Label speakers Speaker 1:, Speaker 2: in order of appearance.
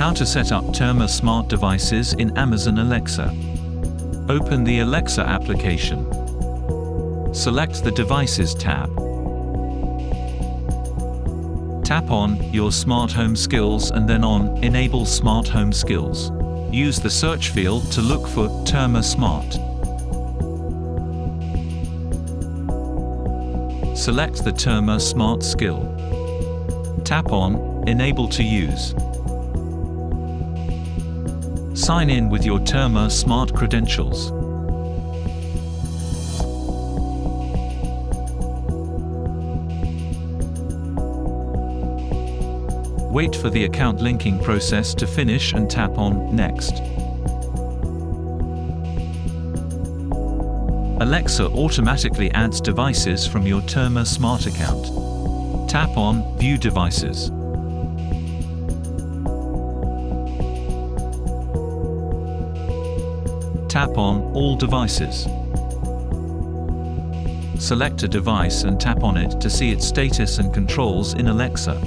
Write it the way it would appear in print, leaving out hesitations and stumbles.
Speaker 1: How to set up Terma Smart devices in Amazon Alexa. Open the Alexa application. Select the Devices tab. Tap on Your Smart Home Skills and then on Enable Smart Home Skills. Use the search field to look for Terma Smart. Select the Terma Smart skill. Tap on Enable to use. Sign in with your Terma Smart credentials. Wait for the account linking process to finish and tap on Next. Alexa automatically adds devices from your Terma Smart account. Tap on View Devices. Tap on All Devices. Select a device and tap on it to see its status and controls in Alexa.